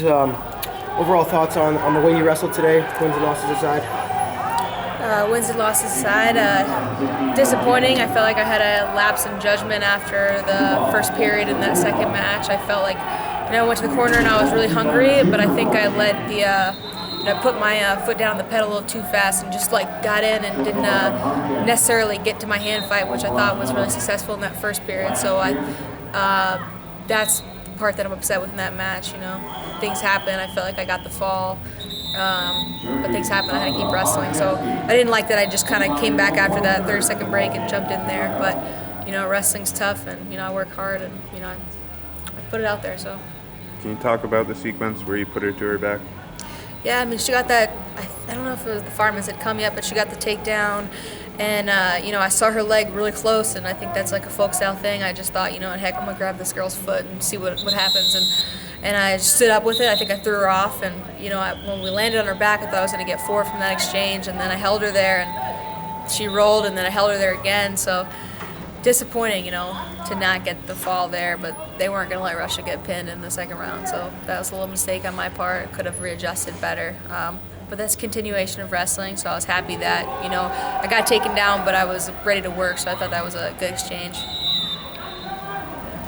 Just overall thoughts on the way you wrestled today, wins and losses aside. Wins and losses aside, disappointing. I felt like I had a lapse in judgment after the first period in that second match. I felt like, I went to the corner and I was really hungry, but I think I let put my foot down on the pedal a little too fast and just got in and didn't necessarily get to my hand fight, which I thought was really successful in that first period. So that's the part that I'm upset with in that match. Things happen. I felt like I got the fall. But things happen. I had to keep wrestling. So I didn't like that I just kind of came back after that 30-second break and jumped in there. But, wrestling's tough and, I work hard and, I put it out there. So. Can you talk about the sequence where you put her to her back? Yeah, she got that, I don't know if it was the fireman's had come yet, but she got the takedown. And, I saw her leg really close, and I think that's like a folk style thing. I just thought, heck, I'm going to grab this girl's foot and see what happens. And I just stood up with it. I think I threw her off. And, when we landed on her back, I thought I was going to get 4 from that exchange. And then I held her there, and she rolled, and then I held her there again. So disappointing, to not get the fall there. But they weren't going to let Russia get pinned in the second round. So that was a little mistake on my part. Could have readjusted better. But that's continuation of wrestling, so I was happy that, I got taken down, but I was ready to work, so I thought that was a good exchange.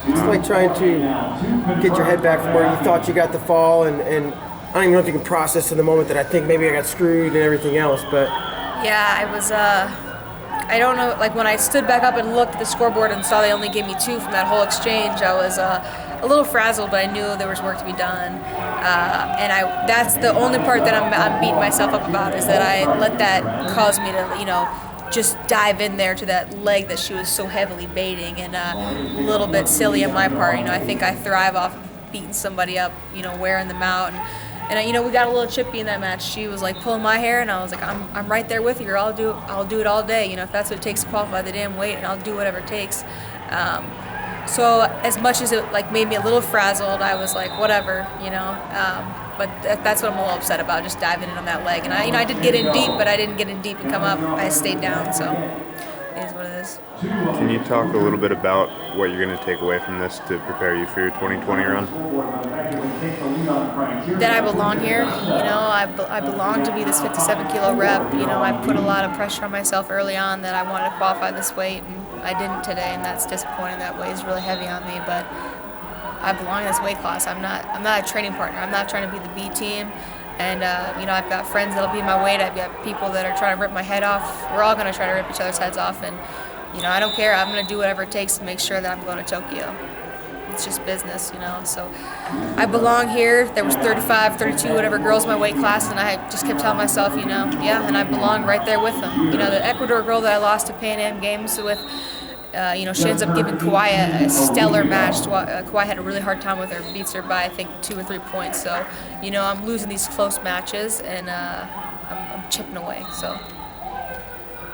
It's like trying to get your head back from where you thought you got the fall, and I don't even know if you can process in the moment that I think maybe I got screwed and everything else, but... Yeah, I was, I don't know, when I stood back up and looked at the scoreboard and saw they only gave me 2 from that whole exchange, I was a little frazzled, but I knew there was work to be done. And that's the only part that I'm beating myself up about, is that I let that cause me to, just dive in there to that leg that she was so heavily baiting, and a little bit silly on my part. I think I thrive off beating somebody up, wearing them out. And we got a little chippy in that match. She was pulling my hair, and I was like, I'm right there with you. I'll do it all day. If that's what it takes to qualify the damn weight, and I'll do whatever it takes. So as much as it made me a little frazzled, I was like, whatever, But that's what I'm a little upset about, just diving in on that leg. And I did get in deep, but I didn't get in deep and come up. I stayed down, so it is what it is. Can you talk a little bit about what you're going to take away from this to prepare you for your 2020 run? That I belong here. I belong to be this 57-kilo rep. I put a lot of pressure on myself early on that I wanted to qualify this weight, and I didn't today, and that's disappointing. That weight is really heavy on me, but I belong in this weight class. I'm not a training partner. I'm not trying to be the B team. And, I've got friends that'll be my weight. I've got people that are trying to rip my head off. We're all going to try to rip each other's heads off. And, I don't care. I'm going to do whatever it takes to make sure that I'm going to Tokyo. It's just business, So I belong here. There was 35, 32, whatever girls in my weight class. And I just kept telling myself, yeah, and I belong right there with them. The Ecuador girl that I lost to Pan Am Games with, she ends up giving Kawhi a stellar match. Kawhi had a really hard time with her, beats her by, I think, 2 or 3 points. So, I'm losing these close matches, and I'm chipping away. So,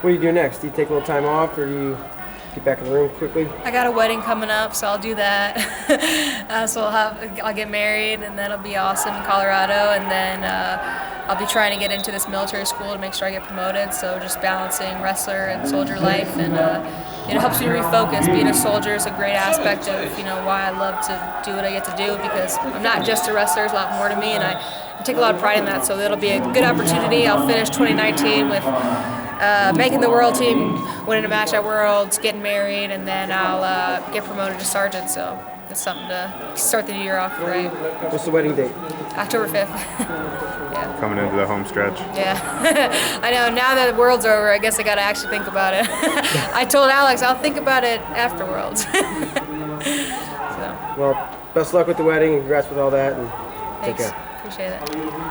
what do you do next? Do you take a little time off, or do you get back in the room quickly? I got a wedding coming up, so I'll do that. So I'll get married, and that'll be awesome in Colorado. And then I'll be trying to get into this military school to make sure I get promoted. So just balancing wrestler and soldier life, and it helps me refocus. Being a soldier is a great aspect of why I love to do what I get to do, because I'm not just a wrestler. There's a lot more to me, and I take a lot of pride in that. So it'll be a good opportunity. I'll finish 2019 with making the world team, winning a match at Worlds, getting married, and then I'll get promoted to sergeant. So it's something to start the new year off right. What's the wedding date? October 5th. Yeah. Coming into the home stretch. Yeah. I know, now that the World's over, I guess I got to actually think about it. I told Alex I'll think about it after Worlds. So. Well, best of luck with the wedding, and congrats with all that, and take care. Appreciate it.